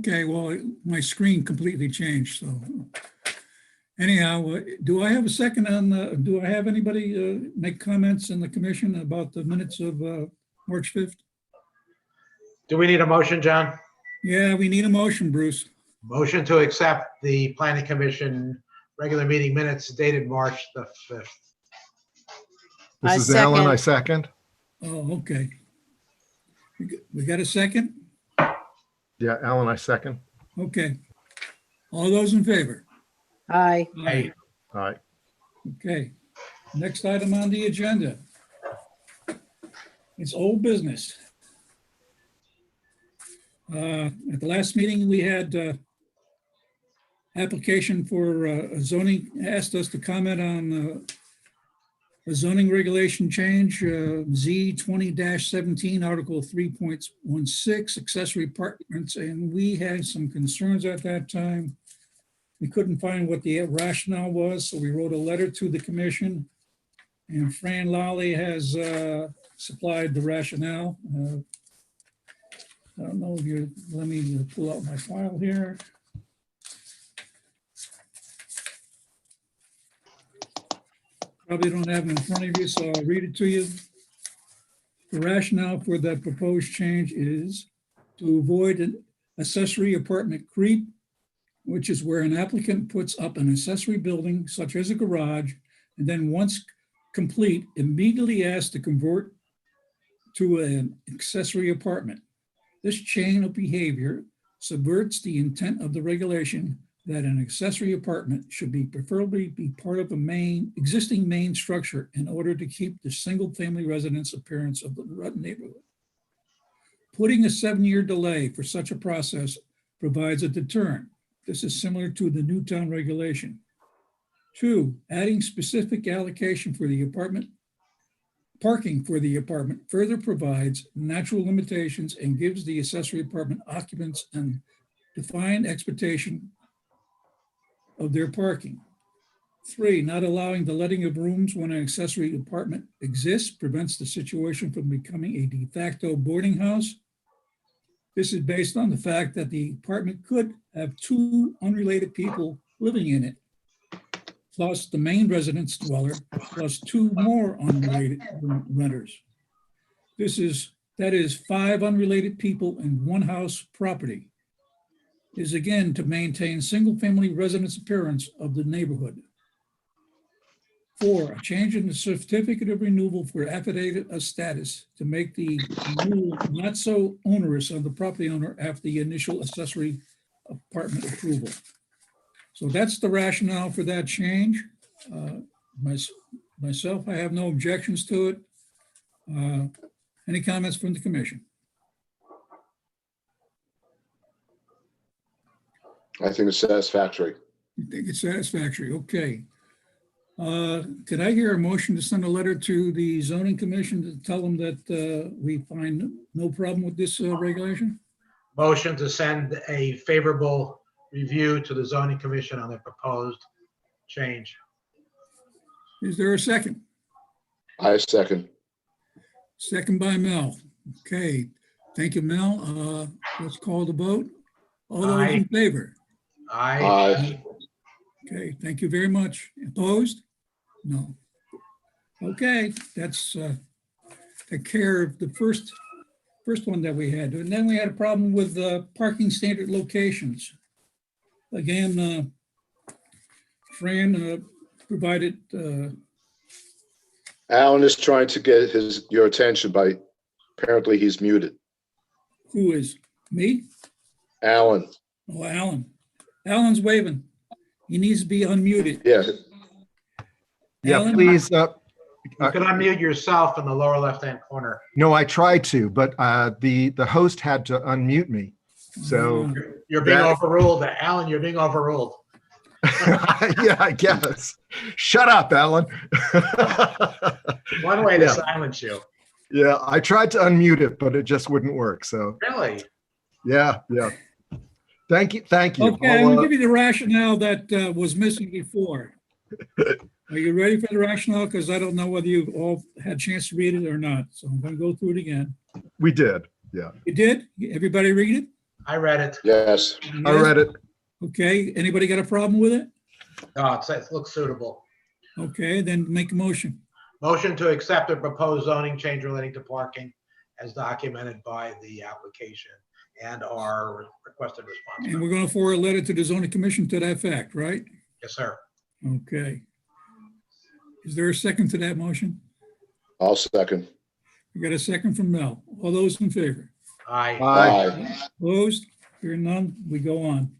Okay, well, my screen completely changed, so. Anyhow, do I have a second on, do I have anybody make comments in the commission about the minutes of March 5th? Do we need a motion, John? Yeah, we need a motion, Bruce. Motion to accept the planning commission regular meeting minutes dated March the 5th. I This is Alan, I second. second. Oh, okay. We got a second? Yeah, Alan, I second. Okay. All those in favor? Aye. Aye. All right. Okay. Next item on the agenda. It's old business. At the last meeting, we had application for zoning, asked us to comment on a zoning regulation change, Z 20-17, Article 3.16, accessory apartments, and we had some concerns at that time. We couldn't find what the rationale was, so we wrote a letter to the commission. And Fran Lally has supplied the rationale. I don't know if you, let me pull out my file here. Probably don't have it in front of you, so I'll read it to you. The rationale for the proposed change is to avoid an accessory apartment creep, which is where an applicant puts up an accessory building such as a garage, and then once complete, immediately asks to convert to an accessory apartment. This chain of behavior subverts the intent of the regulation that an accessory apartment should be preferably be part of a existing main structure in order to keep the single-family residence appearance of the neighborhood. Putting a 7-year delay for such a process provides a deterrent. This is similar to the Newtown regulation. 2, adding specific allocation for the apartment, parking for the apartment further provides natural limitations and gives the accessory apartment occupants an defined expectation of their parking. 3, not allowing the letting of rooms when an accessory apartment exists prevents the situation from becoming a de facto boarding house. This is based on the fact that the apartment could have 2 unrelated people living in it, plus the main residence dweller, plus 2 more unrelated renters. That is 5 unrelated people in one house property. Is again to maintain single-family residence appearance of the neighborhood. 4, a change in the certificate of renewal for affidavit of status to make the renewal not so onerous on the property owner after the initial accessory apartment approval. So that's the rationale for that change. Myself, I have no objections to it. Any comments from the commission? I think it's satisfactory. You think it's satisfactory? Okay. Could I hear a motion to send a letter to the zoning commission to tell them that we find no problem with this regulation? Motion to send a favorable review to the zoning commission on the proposed change. Is there a second? I second. Second by Mel. Okay. Thank you, Mel. Let's call the vote. All those in favor? Aye. Aye. Okay, thank you very much. Opposed? No. Okay, that's take care of the first one that we had. And then we had a problem with parking standard locations. Again, Fran provided, Alan is trying to get your attention by, apparently he's muted. who is me? Alan, Oh, Alan. Alan's waving. He needs to be unmuted. yeah, Yeah, Alan? please. You can unmute yourself in the lower left-hand corner. No, I tried to, but the host had to unmute me. So You're being That- overruled. Alan, you're being overruled. yeah, I guess. Shut up, Alan. One way to Yeah. silence you. Yeah, I tried to unmute it, but it just wouldn't work. So Really? yeah. Thank you. Okay, I will give you the rationale that was missing before. Are you ready for the rationale? Because I don't know whether you all had a chance to read it or not. So I'm going to go through it again. We did. Yeah. You did? Everybody read it? I read it. Yes, I read it. Okay, anybody got a problem with it? Oh, it looks suitable. Okay, then make a motion. Motion to accept the proposed zoning change relating to parking as documented by the application and our requested response. And we're going to forward a letter to the zoning commission to that fact, right? Yes, sir. Okay. Is there a second to that motion? I'll second. We got a second from Mel. All those in favor? Aye. Aye. Opposed? Hearing none, we go on.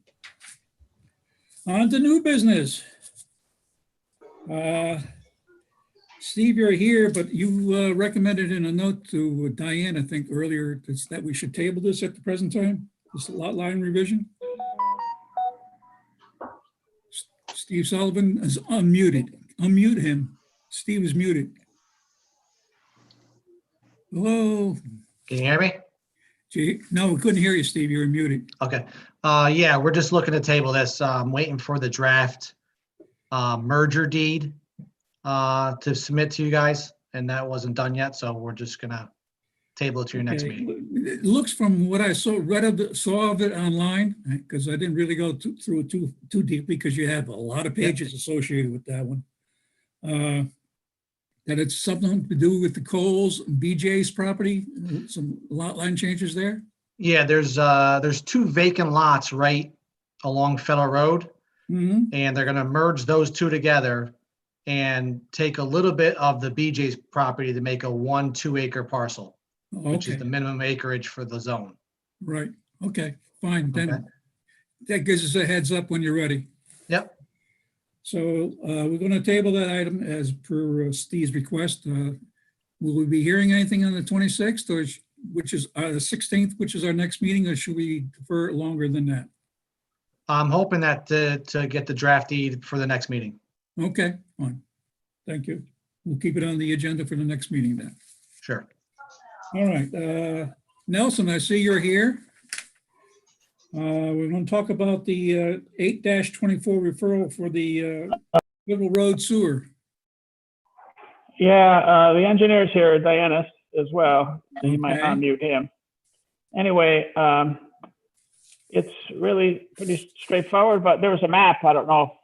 On to new business. Steve, you're here, but you recommended in a note to Diane, I think earlier, that we should table this at the present time, this lot line revision. Steve Sullivan is unmuted. Unmute him. Steve is muted. Hello? Can you hear me? Gee, no, we couldn't hear you, Steve. You were muted. Okay. Yeah, we're just looking to table this. I'm waiting for the draft merger deed to submit to you guys, and that wasn't done yet, so we're just gonna table it to your next Okay. meeting. It looks from what I saw of it online, because I didn't really go through it too deep because you have a lot of pages associated with that one. That it's something to do with the Coles and BJ's property, some lot line changes there. Yeah, there's two vacant lots right along Federal Road, Mhm. and they're gonna merge those two together and take a little bit of the BJ's property to make a 1 2-acre parcel, which is Okay, the minimum acreage for the zone. right. Okay, fine. Okay. Then that gives us a heads up when you're ready. Yep. So we're going to table that item as per Steve's request. Will we be hearing anything on the 26th, or which is the 16th, which is our next meeting, or should we defer it longer than that? I'm hoping that to get the draft deed for the next meeting. Okay, fine. Thank you. We'll keep it on the agenda for the next meeting then. Sure. All right. Nelson, I see you're here. We're going to talk about the 8-24 referral for the River Road sewer. Yeah, the engineer's here, Diana, as well. You might Okay. unmute him. Anyway, it's really pretty straightforward, but there was a map. I don't know,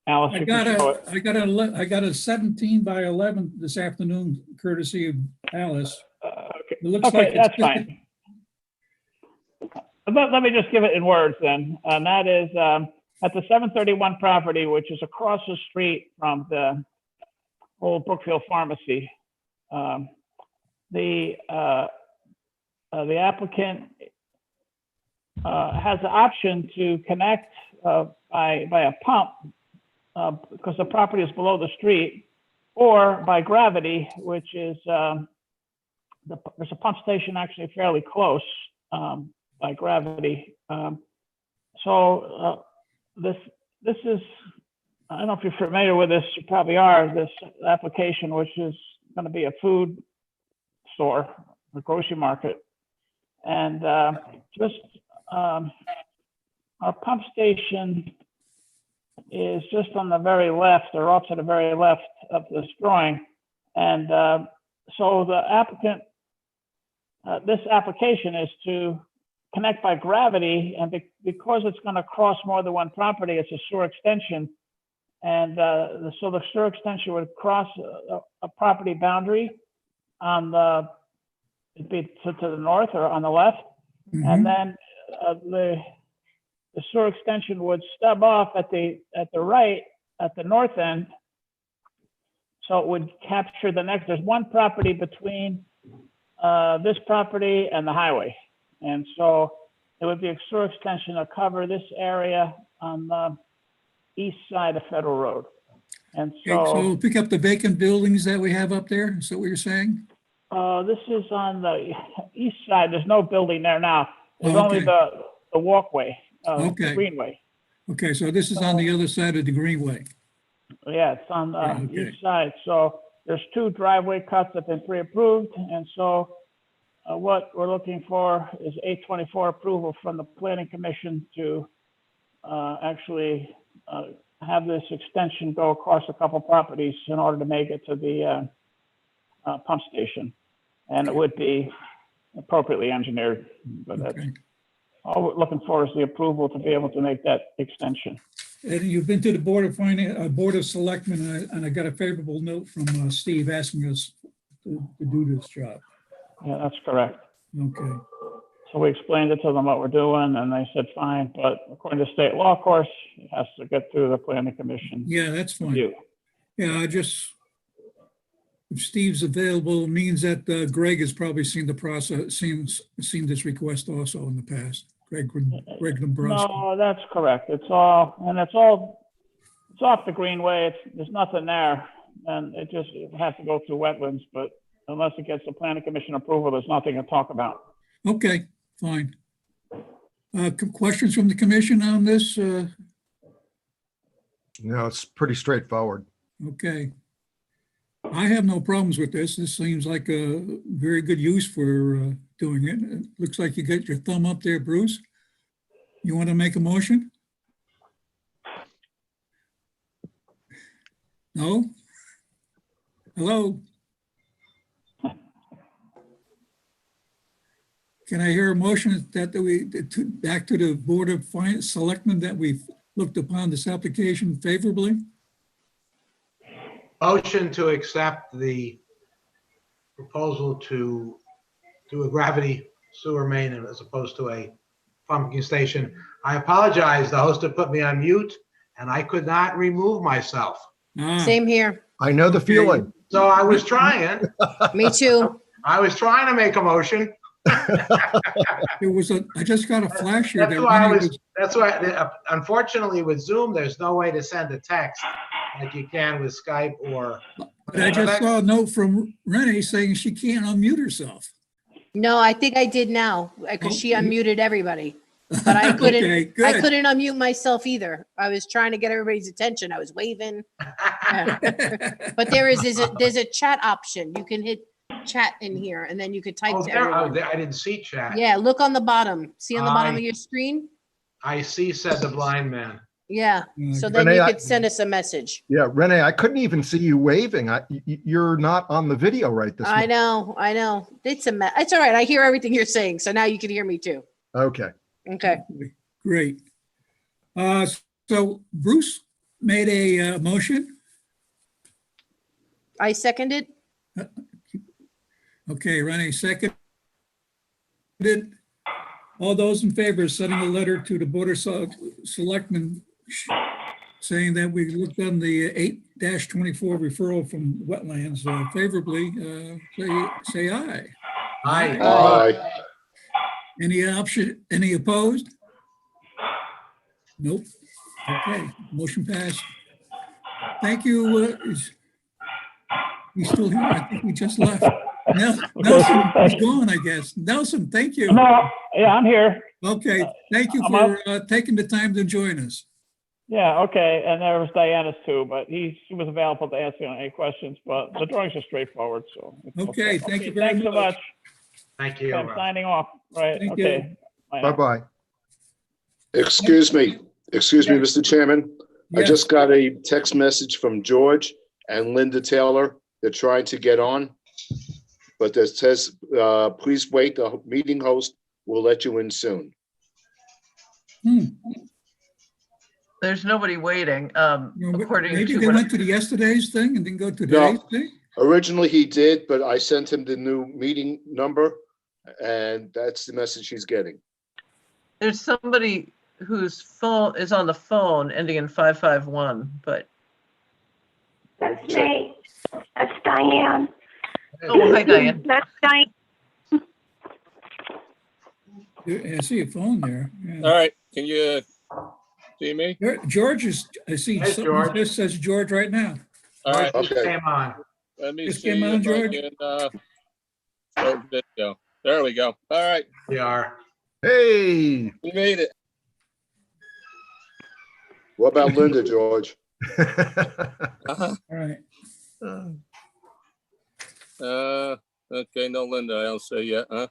Alice, I you got can show a, it. I got a 17 by 11 this afternoon, courtesy of Alice. Okay, It looks like okay, it's that's fine. Let me just give it in words then. And that is at the 731 property, which is across the street from the old Brookfield Pharmacy. The applicant has the option to connect by a pump because the property is below the street, or by gravity, which is there's a pump station actually fairly close by gravity. So this is, I don't know if you're familiar with this, you probably are, this application, which is going to be a food store, a grocery market. And our pump station is just on the very left, or off to the very left of this drawing. And so the applicant, this application is to connect by gravity, and because it's going to cross more than one property, it's a sewer extension. And so the sewer extension would cross a property boundary on the, it'd be to the north or on the left. And then the sewer extension would stub off at the right, at the north end. So it would capture the next, there's one property between this property and the highway. And so it would be a sewer extension to cover this area on the east side of Federal Road. And Okay, so so pick up the vacant buildings that we have up there. Is that what you're saying? this is on the east side. There's no building there now. There's Oh, only okay. the walkway, Okay. the greenway. Okay, so this is on the other side of the Greenway. Yeah, it's on the Okay. east side. So there's two driveway cuts that have been pre-approved. And so what we're looking for is 824 approval from the Planning Commission to actually have this extension go across a couple properties in order to make it to the pump station. And it would be appropriately engineered, but that's, Okay. all we're looking for is the approval to be able to make that extension. And you've been to the Board of Finance, Board of Selectmen, and I got a favorable note from Steve asking us to do this job. Yeah, that's correct. Okay, So we explained it to them what we're doing, and they said, fine, but according to state law, of course, it has to get through the planning commission yeah, that's fine. review. Yeah, I just, if Steve's available, it means that Greg has probably seen the process, seen this request also in the past. Greg Dombrowski. No, that's correct. It's off the greenway. There's nothing there. And it has to go through wetlands, but unless it gets the planning commission approval, there's nothing to talk about. Okay, fine. Questions from the commission on this? No, it's pretty straightforward. Okay. I have no problems with this. This seems like a very good use for doing it. It looks like you got your thumb up there, Bruce. You want to make a motion? No? Hello? Can I hear a motion that back to the Board of Finance Selectmen that we've looked upon this application favorably? Motion to accept the proposal to do a gravity sewer main as opposed to a pumping station. I apologize, the host had put me on mute and I could not remove myself. Ah, Same here. I know the feeling. So I was trying, Me too. to make a motion. I just got a flash here. That's why, unfortunately with Zoom, there's no way to send a text like you can with Skype or. But I just saw a note from Renee saying she can't unmute herself. No, I think I did now because she unmuted everybody. But I couldn't, Okay, I good. couldn't unmute myself either. I was trying to get everybody's attention. I was waving. But there's a chat option. You can hit chat in here and then you could type Oh, to there, everyone. I didn't see chat. Yeah, look on the bottom. See on the bottom I- of your screen? I see, said the blind man. Yeah. So then Renee, you I- could send us a message. Yeah, Renee, I couldn't even see you waving. You're not on the video right this I moment. know. It's it's all right. I hear everything you're saying. So now you can hear me too. Okay. Okay. Great. So Bruce made a motion. I seconded. Okay, Renee seconded. All those in favor of sending a letter to the Board of Selectmen saying that we looked on the 8-24 referral from wetlands favorably, say aye. Aye. Aye. Any opposed? Nope. Okay, motion passed. Thank you. He's still here. I think we just left. Nelson is gone, I guess. Nelson, thank you. No, yeah, I'm here. Okay, thank you I'm for taking the time to join us. Yeah, okay. And there was Diana's too, but she was available to answer any questions, but the drawings are straightforward, so. it's Okay, thank you very Thanks so much. much. Thank you. I'm signing off. Right, Thank you. okay. Bye. Bye-bye. Excuse me, Mr. Chairman. I Yes. just got a text message from George and Linda Taylor. They're trying to get on. But it says, please wait, the meeting host will let you in soon. There's nobody waiting, according Maybe to they what, went to the yesterday's thing and didn't go to No. today's thing? Originally, he did, but I sent him the new meeting number, and that's the message he's getting. there's somebody whose phone is on the phone ending in 551, but, That's me. That's Diane. oh, hi, Diane. That's Diane. Yeah, I see a phone there. Yeah. All right, can you see me? George is, I see Hey, something George. just says George right now. All right, Just Okay. came on. let me Just see came on, if I George. can, oh, video. There we go. All right, We are. Hey. we made it. What about Linda, George? Uh-huh. All right. Okay, no Linda, I don't say yet, huh?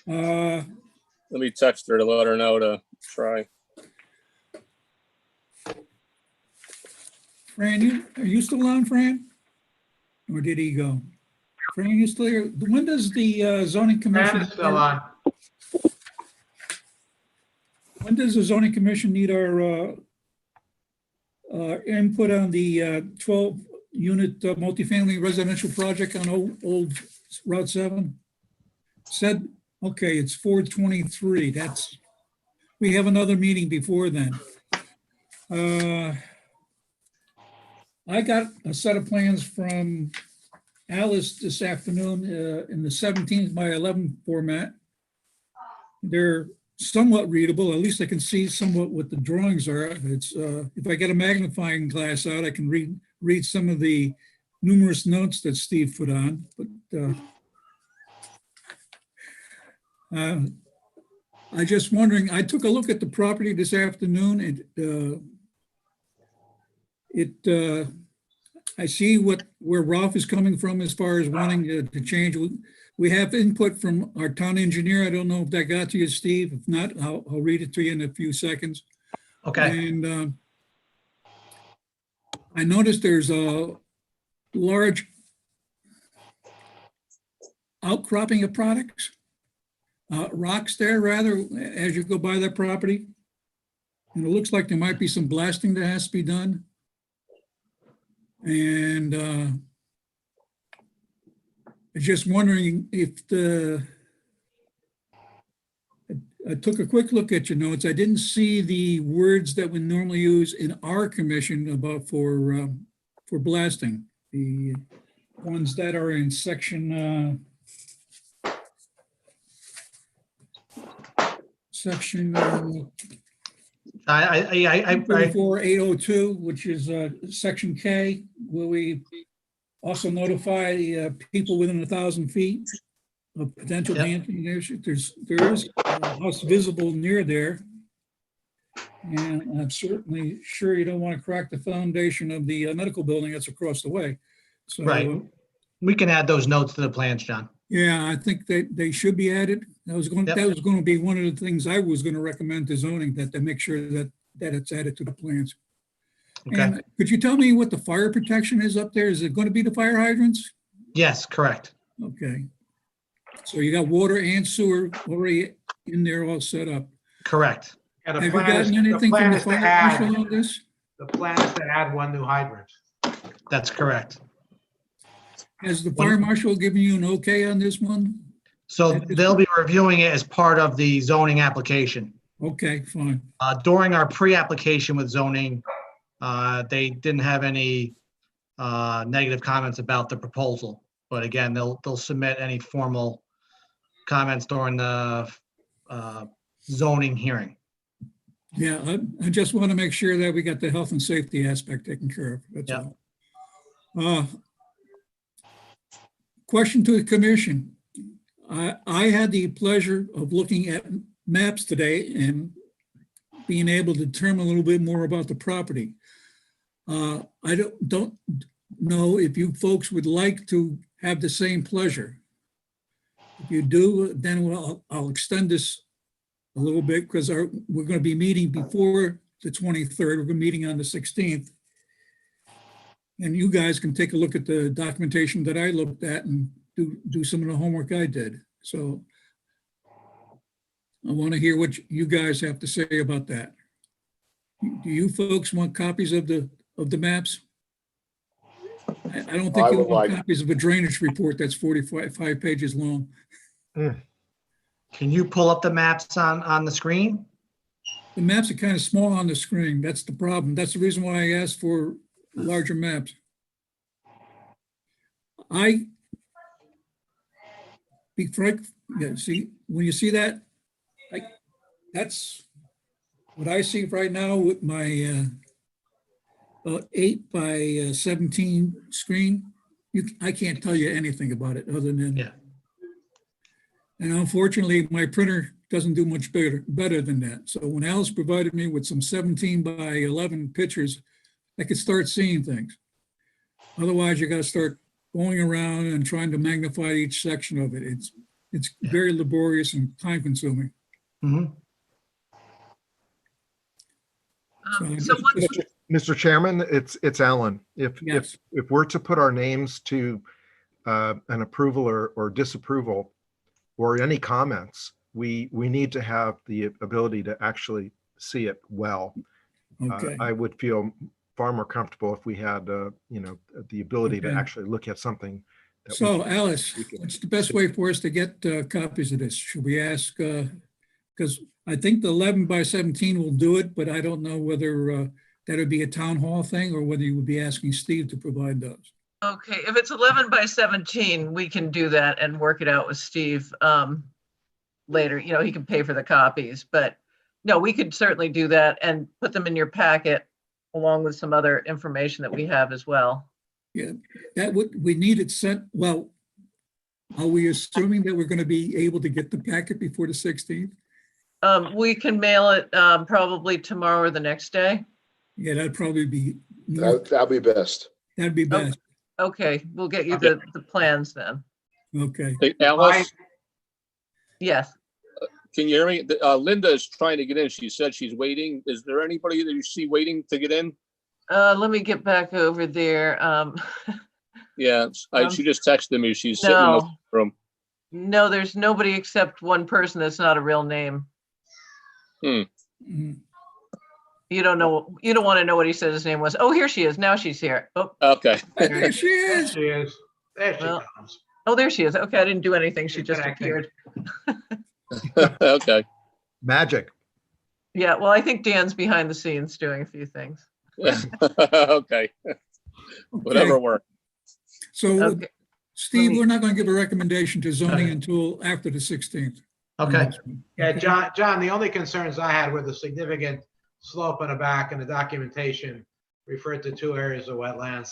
Uh, Let me text her to let her know to try. Fran, are you still on, Fran? Or did he go? Fran, you still here? When does the zoning Fran commission? is still on. When does the zoning commission need our input on the 12-unit multifamily residential project on old Route 7? Said, okay, it's 4/23. We have another meeting before then. I got a set of plans from Alice this afternoon in the 17 by 11 format. They're somewhat readable. At least I can see somewhat what the drawings are. It's if I get a magnifying glass out, I can read some of the numerous notes that Steve put on. But I just wondering. I took a look at the property this afternoon. I see where Ralph is coming from as far as wanting to change. We have input from our town engineer. I don't know if that got to you, Steve. If not, I'll read it to you in a few seconds. Okay, And I noticed there's a large outcropping of rocks there rather, as you go by that property. And it looks like there might be some blasting that has to be done. And I'm just wondering if I took a quick look at your notes. I didn't see the words that we normally use in our commission about for blasting. The ones that are in section 44802, which is section K, where we also notify people within 1,000 feet of potential Yep. damping issues. There is a house visible near there. And I'm certainly sure you don't want to crack the foundation of the medical building that's across the way. So, Right. we can add those notes to the plans, John. yeah, I think that they should be added. That was going to be one of the things I was going to recommend to zoning, that they make sure that it's added to the plans. Okay, And could you tell me what the fire protection is up there? Is it going to be the fire hydrants? yes, correct. Okay. So you got water and sewer already in there all set up. Correct. Yeah, Have you gotten anything from the fire marshal on this? The plan is to add one new hydrant. That's correct. Has the fire marshal given you an okay on this one? So they'll be reviewing it as part of the zoning application. Okay, fine. During our pre-application with zoning, they didn't have any negative comments about the proposal. But again, they'll submit any formal comments during the zoning hearing. Yeah, I just want to make sure that we got the health and safety aspect taken care of. That's Yeah. all. Question to the commission. I had the pleasure of looking at maps today and being able to determine a little bit more about the property. I don't know if you folks would like to have the same pleasure. If you do, then I'll extend this a little bit, because we're going to be meeting before the 23rd. We're going to be meeting on the 16th. And you guys can take a look at the documentation that I looked at and do some of the homework I did. So I want to hear what you guys have to say about that. Do you folks want copies of the maps? I don't think I you would want like- copies of a drainage report that's 45 pages long. Can you pull up the maps on the screen? The maps are kind of small on the screen. That's the problem. That's the reason why I asked for larger maps. Be frank, yeah, see, when you see that, that's what I see right now with my 8 by 17 screen. I can't tell you anything about it other than. Yeah. And unfortunately, my printer doesn't do much better than that. So when Alice provided me with some 17 by 11 pictures, I could start seeing things. Otherwise, you got to start going around and trying to magnify each section of it. It's very laborious and time consuming. Mhm. So what, Mr. Chairman, it's Alan. If Yes. we're to put our names to an approval or disapproval or any comments, we need to have the ability to actually see it well. Okay. I would feel far more comfortable if we had, the ability to Okay. actually look at something. that we So can- Alice, we can what's the best see. way for us to get copies of this? Should we ask, because I think the 11 by 17 will do it, but I don't know whether that would be a town hall thing or whether you would be asking Steve to provide those. Okay, if it's 11 by 17, we can do that and work it out with Steve later. You know, he can pay for the copies, but no, we could certainly do that and put them in your packet along with some other information that we have as well. We need it sent, well, are we assuming that we're going to be able to get the packet before the 16th? We can mail it probably tomorrow or the next day. Yeah, that'd probably be, That'll be best. that'd be best. Okay, we'll get you Okay. the plans then. Okay. Hey, Alice, Yes. can you hear me? Linda is trying to get in. She said she's waiting. Is there anybody that you see waiting to get in? Let me get back over there. Yeah, she just texted me. She's sitting in the No, room. no, there's nobody except one person that's not a real name. Mhm. You don't want to know what he said his name was. Oh, here she is. Now she's here. Oh, Okay. There she There is. she is. There she Well, comes. oh, there she is. Okay, I didn't do anything. She just Connecting. appeared. Okay. Magic. Yeah, well, I think Dan's behind the scenes doing a few things. Okay. Whatever works. So Okay. Steve, me- we're not going to give a recommendation to zoning until after the 16th. Okay. Yeah, John, the only concerns I had were the significant slope in the back and the documentation referred to 2 areas of wetlands.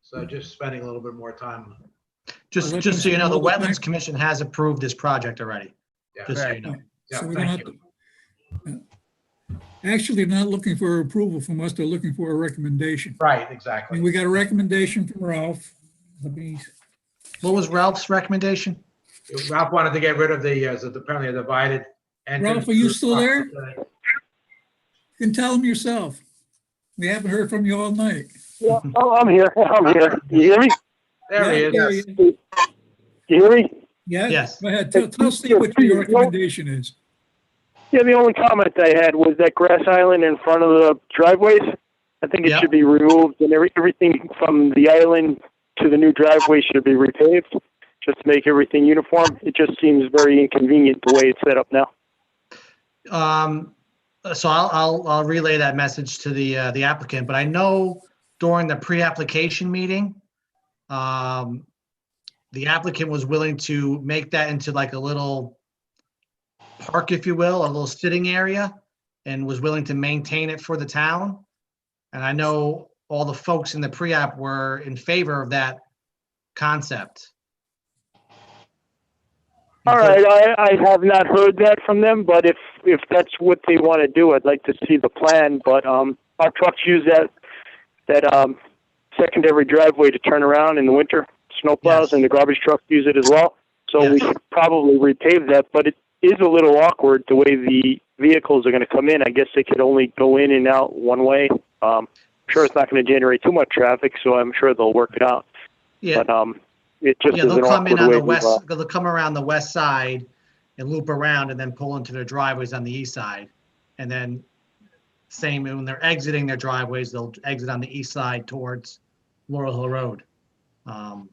So just spending a little bit more time. Just so you know, the Wetlands Commission has approved this project already. Yeah. Just so you Right. know. Yeah, So we don't thank have you. to. Actually, they're not looking for approval from us. They're looking for a recommendation. Right, And exactly. we got a recommendation from Ralph. Let me, What was Ralph's recommendation? Ralph wanted to get rid of the, apparently a divided entrance. Ralph, are you still there? You can tell them yourself. We haven't heard from you all night. Yeah, oh, I'm here. I'm here. You hear me? There he Yeah, is. yeah, You hear me? yeah. Yes. Go ahead. Tell Steve what your recommendation is. Yeah, the only comment I had was that grass island in front of the driveways. I think it Yeah. should be removed, and everything from the island to the new driveway should be repaved, just to make everything uniform. It just seems very inconvenient the way it's set up now. So I'll relay that message to the applicant, but I know during the pre-application meeting, the applicant was willing to make that into like a little park, if you will, a little sitting area, and was willing to maintain it for the town. And I know all the folks in the pre-app were in favor of that concept. All right, I have not heard that from them, but if that's what they want to do, I'd like to see the plan. But our trucks use that secondary driveway to turn around in the winter. Snowplows Yes. and the garbage trucks use it as well. So we Yes. should probably repave that, but it is a little awkward the way the vehicles are going to come in. I guess they could only go in and out one way. I'm sure it's not going to generate too much traffic, so I'm sure they'll work it out. Yeah. But it just Yeah, is they'll an come in awkward on way the to, west, they'll come around the west side and loop around and then pull into their driveways on the east side. And then same when they're exiting their driveways, they'll exit on the east side towards Laurel Hill Road. all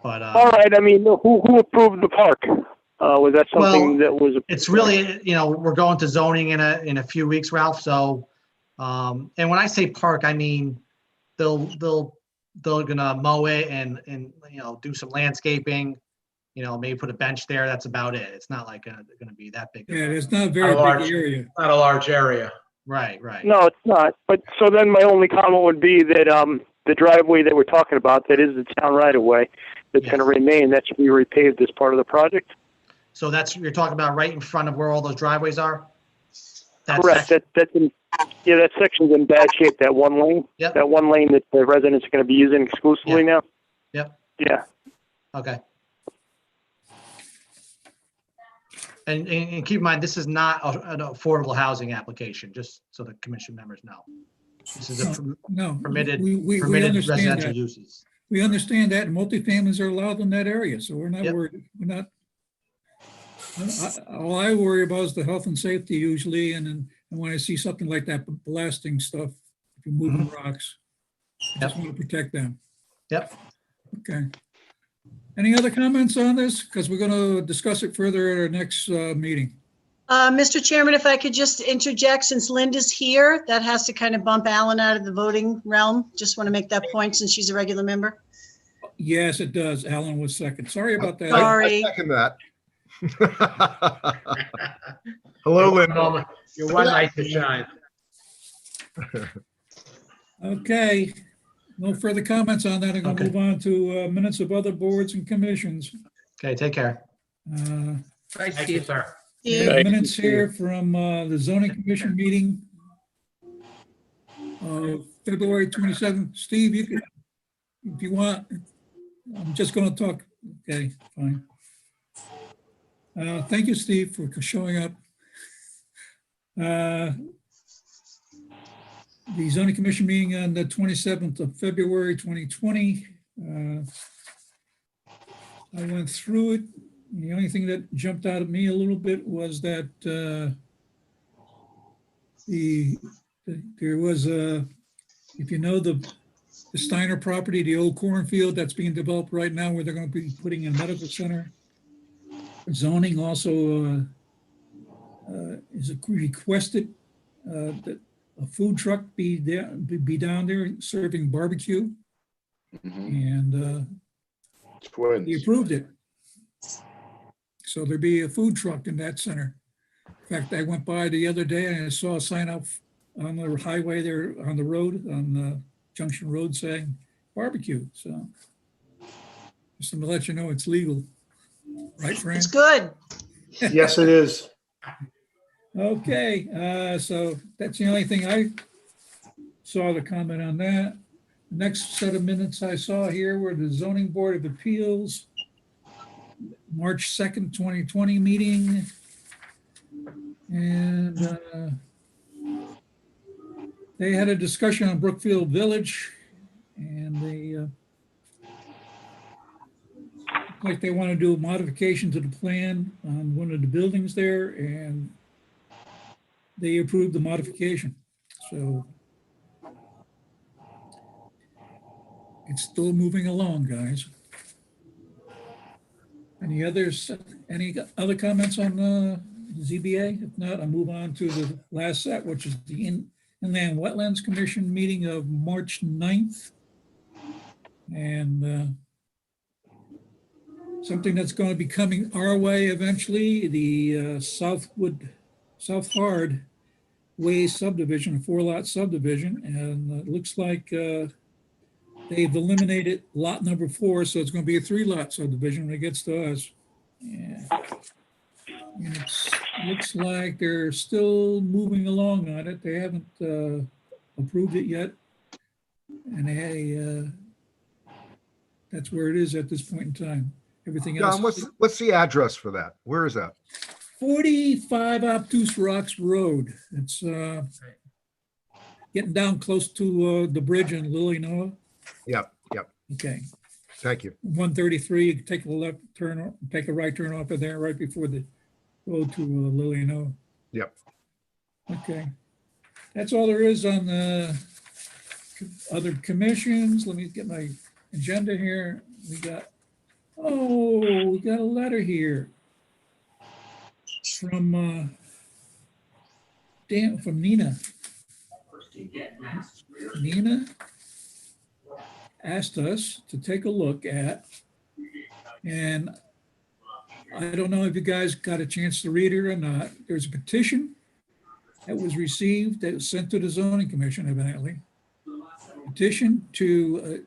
right. I mean, who approved the park? Was that something that was? It's really, we're going to zoning in a few weeks, Ralph, so, and when I say park, I mean, they're gonna mow it and do some landscaping, maybe put a bench there, that's about it. It's not like gonna be that big. Yeah, it's not a very Not a large- big area. Not a large area. Right. No, it's not. But so then my only comment would be that the driveway that we're talking about, that is the town right of way, that's Yes. going to remain, that should be repaved as part of the project. So you're talking about right in front of where all those driveways are? That Correct. section? That section's in bad shape. That one lane. Yep. That one lane that the residents are going to be using exclusively now. Yep. Yeah. Okay. And keep in mind, this is not an affordable housing application, just so the commission members know. This is a No, permitted we permitted understand residential that. uses. We understand that, and multifamilies are allowed in that area, so we're not Yep. worried. We're not. All I worry about is the health and safety usually, and when I see something like that, blasting stuff, if you're moving rocks, I just want to protect them. Yep. Okay. Any other comments on this? Because we're going to discuss it further at our next meeting. Mr. Chairman, if I could just interject, since Linda's here, that has to kind of bump Alan out of the voting realm. Just want to make that point since she's a regular member. Yes, it does. Alan was second. Sorry about that. Sorry. I second that. Hello, Linda. You're one night to shine. Okay. No further comments on that. I'm going to Okay. move on to minutes of other boards and commissions. Okay, take care. Bye, Thank you, Steve. sir. We have Thank you, minutes here from the zoning commission meeting of February 27th. Steve, you can, if you want, I'm just going to talk. Okay, fine. Thank you, Steve, for showing up. The zoning commission meeting on the 27th of February 2020. I went through it. The only thing that jumped out at me a little bit was that there was a, if you know the Steiner property, the old cornfield that's being developed right now where they're going to be putting a medical center. Zoning also is requested that a food truck be down there serving barbecue, and he Twins. approved it. So there'd be a food truck in that center. In fact, I went by the other day and I saw a sign up on the highway there on the road, on Junction Road, saying barbecue. So just to let you know, it's legal. Right, Fran? It's good. Yes, it is. Okay, so that's the only thing I saw the comment on that. Next set of minutes I saw here were the zoning board of appeals, March 2nd, 2020 meeting. And they had a discussion on Brookfield Village, and they like they want to do a modification to the plan on one of the buildings there, and they approved the modification. So it's still moving along, guys. Any other comments on the ZBA? If not, I'll move on to the last set, which is the Inland Wetlands Commission meeting of March 9th. And something that's going to be coming our way eventually, the South Hard Way subdivision, a 4-lot subdivision, and it looks like they've eliminated lot number 4, so it's going to be a 3-lot subdivision when it gets to us. Yeah. And it looks like they're still moving along on it. They haven't approved it yet, and that's where it is at this point in time. Everything else. John, what's the address for that? Where is that? 45 Obtuse Rocks Road. It's getting down close to the bridge in Lily Noah. Yep. Okay, Thank you. 133. You can take a left turn, take a right turn off of there right before the road to Lily Noah. Yep. Okay, that's all there is on the other commissions. Let me get my agenda here. We got a letter here from Nina. Nina asked us to take a look at, and I don't know if you guys got a chance to read it or not. There's a petition that was received that was sent to the zoning commission evidently. Petition to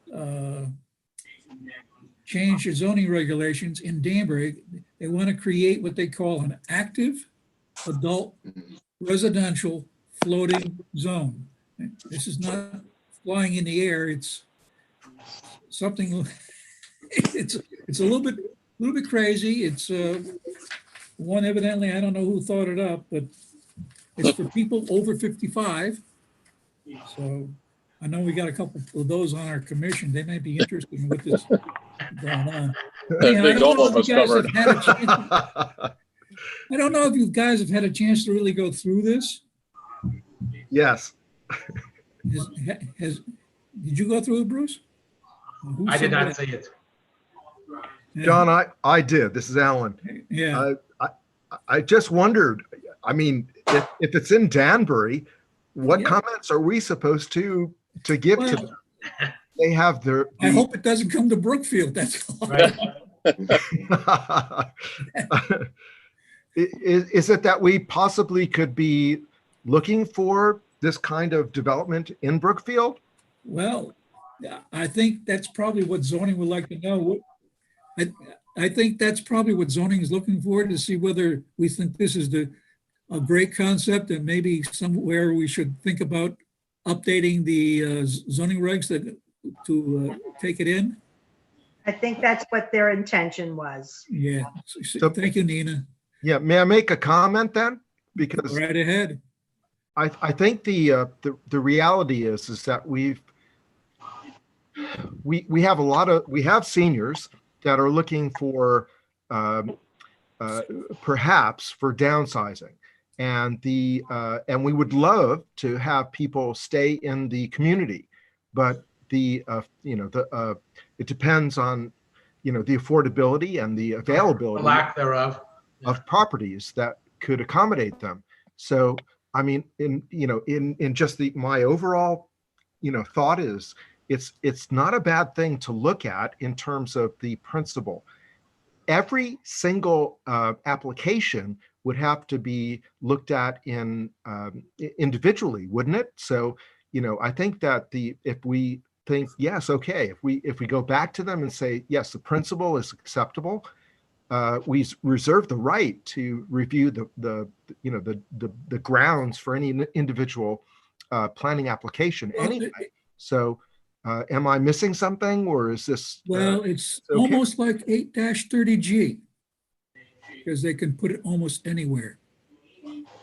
change the zoning regulations in Danbury. They want to create what they call an active adult residential floating zone. This is not flying in the air. It's something, it's a little bit crazy. It's one evidently, I don't know who thought it up, but it's for people over 55. So I know we got a couple of those on our commission. They may be interested in what this is going on. Anyhow, I Big don't know Almo if you guys have discovered. had a chance- I don't know if you guys have had a chance to really go through this. Yes, Did you go through it, Bruce? Who I did said not that? see it. Yeah. John, I did. This is Alan. Yeah, I just wondered, I mean, if it's in Danbury, what Yeah. comments are we supposed to give to Well, them? They have their. I hope it doesn't come to Brookfield, that's all. Right. Is it that we possibly could be looking for this kind of development in Brookfield? Well, I think that's probably what zoning would like to know. I think that's probably what zoning is looking for, to see whether we think this is a great concept, and maybe somewhere we should think about updating the zoning regs to take it in. I think that's what their intention was. Yeah, So- thank you, Nina. Yeah, may I make a comment then? Because Right ahead. I think the reality is that we have seniors that are looking for perhaps for downsizing, and we would love to have people stay in the community, but it depends on the affordability and the The availability lack thereof. of properties that could accommodate them. So, I mean, in just my overall, thought is it's not a bad thing to look at in terms of the principle. Every single application would have to be looked at individually, wouldn't it? So, I think that if we think, yes, okay, if we go back to them and say, yes, the principle is acceptable, we reserve the right to review the grounds for any individual planning application anyway. So, am I missing something, or is this? Well, it's okay? almost like 8-30G, because they can put it almost anywhere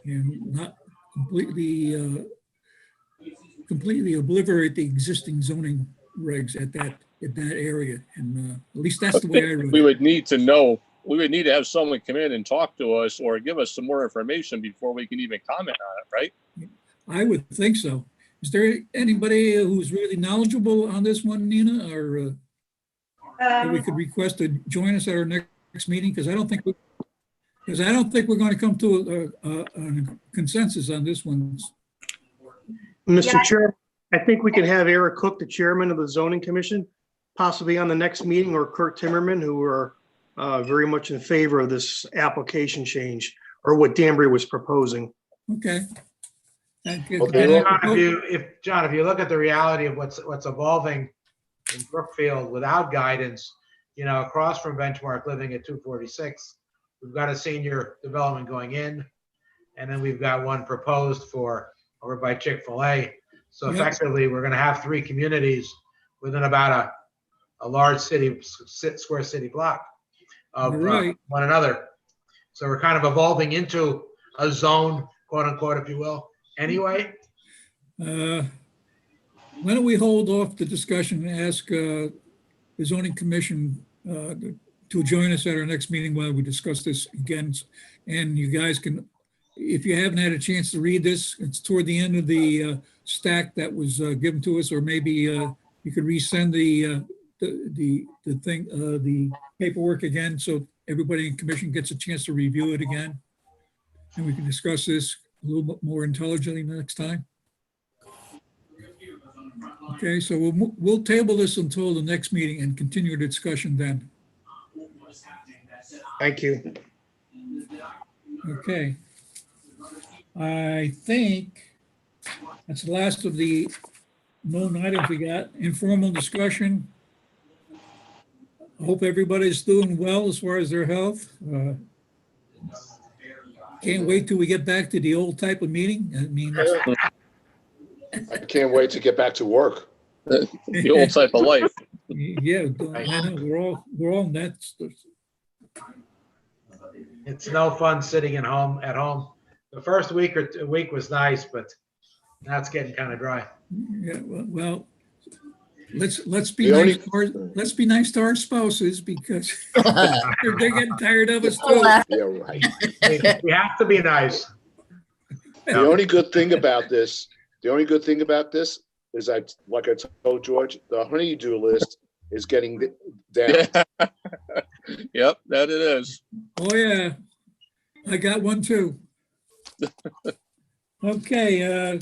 and not completely obliterate the existing zoning regs at that area. And at least that's the way I read We it. would need to know, we would need to have someone come in and talk to us or give us some more information before we can even comment on it, right? I would think so. Is there anybody who's really knowledgeable on this one, Nina, or that we could request to join us at our next meeting? Because I don't think we're going to come to a consensus on this one. Mr. Chair, I think we could have Eric Cook, the chairman of the zoning commission, possibly on the next meeting, or Kurt Timmerman, who are very much in favor of this application change, or what Danbury was proposing. Okay. Okay. John, if you look at the reality of what's evolving in Brookfield without guidance, across from Benchmark Living at 246, we've got a senior development going in, and then we've got one proposed for over by Chick-fil-A. So Yep. effectively, we're going to have three communities within about a large square city block of You're right. one another. So we're kind of evolving into a zone, quote unquote, if you will. Anyway, Why don't we hold off the discussion and ask the zoning commission to join us at our next meeting while we discuss this again. And you guys can, if you haven't had a chance to read this, it's toward the end of the stack that was given to us, or maybe you could resend the paperwork again, so everybody in commission gets a chance to review it again. And we can discuss this a little bit more intelligently next time. Okay, so we'll table this until the next meeting and continue the discussion then. Thank you. Okay. I think that's the last of the known items we got. Informal discussion. I hope everybody's doing well as far as their health. Can't wait till we get back to the old type of meeting. I mean, I can't wait to get back to work. The old type of life. yeah, I know, we're all nuts. it's no fun sitting at home. The first week was nice, but now it's getting kind of dry. Yeah, well, let's be The only- nice, let's be nice to our spouses because they're getting tired of us too. Yeah, right. We have to be nice. The only good thing about this is like I told George, the honeydew list is getting down. Yep, that it is. Oh, yeah. I got one too. Okay,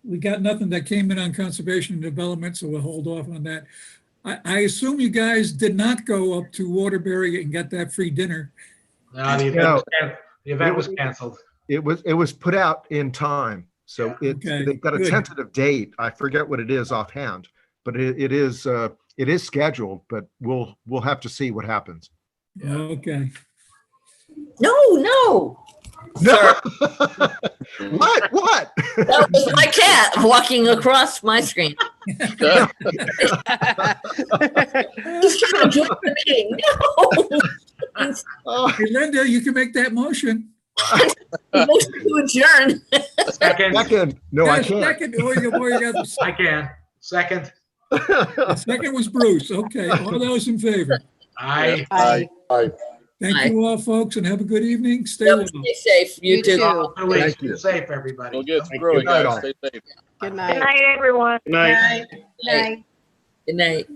we got nothing that came in on conservation and development, so we'll hold off on that. I assume you guys did not go up to Waterbury and get that free dinner. No, the event was canceled. It was put out in time. So Okay, they've got a good. tentative date. I forget what it is offhand, but it is scheduled, but we'll have to see what happens. Okay. No. No. What? That was my cat walking across my screen. He's trying to join the meeting. No. Oh, Hey, Linda, you can make that motion. Motion to adjourn. Second. No, I Yeah, can't. second. Oh, you got the I can. Second. second was Bruce. Okay, all those in favor. Aye. Aye. Aye. Thank you all, folks, and have a good evening. Stay Yep, well. stay safe. You You too. too. Please, Thank be you. safe, everybody. We'll get Thank through you. it, guys. Good night, Stay safe. Good Good night. night, everyone. Good night. Night. Good night.